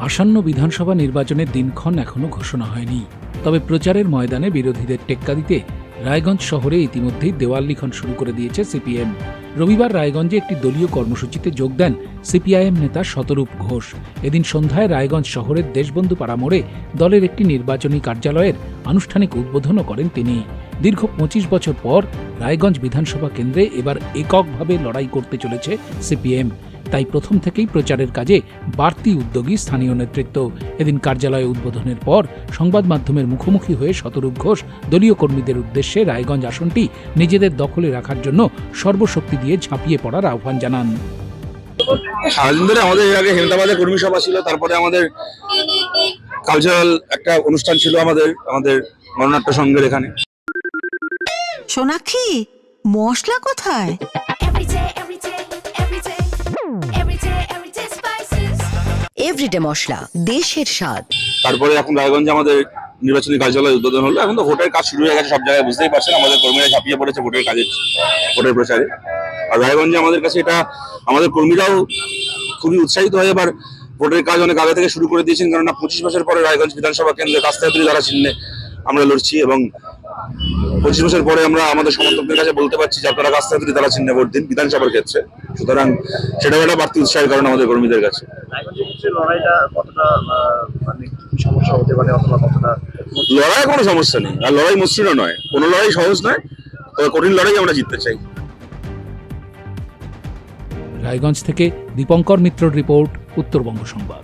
আসন্ন বিধানসভা নির্বাচনের দিনক্ষণ এখনো ঘোষণা হয়নি, তবে প্রচারের ময়দানে বিরোধীদের টেক্কা দিতে রায়গঞ্জ শহরে ইতিমধ্যেই দেওয়াল লিখন শুরু করে দিয়েছে সিপিএম। রবিবার রায়গঞ্জে একটি দলীয় কর্মসূচিতে যোগ দেন সিপিআইএম নেতা শতরূপ ঘোষ। এদিন সন্ধ্যায় রায়গঞ্জ শহরের দেশবন্ধু পাড়া মোড়ে দলের একটি নির্বাচনী কার্যালয়ের আনুষ্ঠানিক উদ্বোধনও করেন তিনি। দীর্ঘ ২৫ বছর পর রায়গঞ্জ বিধানসভা কেন্দ্রে এবার এককভাবে লড়াই করতে চলেছে সিপিএম। তাই প্রথম থেকেই প্রচারের কাজে বাড়তি উদ্যোগী স্থানীয় নেতৃত্ব। এদিন কার্যালয় উদ্বোধনের পর সংবাদ মাধ্যমের মুখোমুখি হয়ে শতরূপ ঘোষ দলীয় কর্মীদের উদ্দেশ্যে রায়গঞ্জ আসনটি নিজেদের দখলে রাখার জন্য সর্বশক্তি দিয়ে ঝাঁপিয়ে পড়ার আহ্বান জানান। সারাদিন ধরে আমাদের এর আগে হেমতাবাদে কর্মী সভা ছিল, তারপরে আমাদের কালচারাল একটা অনুষ্ঠান ছিল আমাদের গণনাট্য সংঘের এখানে। সোনাক্ষী, মশলা কোথায়? এভরিডে মশলা, দেশের স্বাদ। তারপরে এখন রায়গঞ্জে আমাদের নির্বাচনী কার্যালয় উদ্বোধন হলো। এখন তো ভোটের কাজ শুরু হয়ে গেছে সব জায়গায়, বুঝতেই পারছেন আমাদের কর্মীরা ঝাঁপিয়ে পড়েছে ভোটের কাজে, ভোটের প্রচারে। আর রায়গঞ্জে আমাদের কাছে এটা আমাদের কর্মীরাও খুবই উৎসাহিত হয়ে এবার ভোটের কাজ অনেক আগে থেকে শুরু করে দিয়েছেন, কেননা ২৫ বছর পরে রায়গঞ্জ বিধানসভা কেন্দ্রে কাস্তাহাতুড়ি দ্বারা চিহ্নে আমরা লড়ছি এবং ২৫ বছর পরে আমরা আমাদের সমর্থকদের কাছে বলতে পারছি যে আপনারা কাস্তাহাতুড়ি দ্বারা চিহ্নে ভোট দিন বিধানসভার ক্ষেত্রে। সুতরাং সেটাও একটা বাড়তি উৎসাহের কারণ আমাদের কর্মীদের কাছে। লড়াই কোনো সমস্যা নেই, আর লড়াই মসৃণ নয়, কোনো লড়াই সহজ নয়, তবে কঠিন লড়াই আমরা জিততে চাই। রায়গঞ্জ থেকে দীপঙ্কর মিত্রর রিপোর্ট, উত্তরবঙ্গ সংবাদ।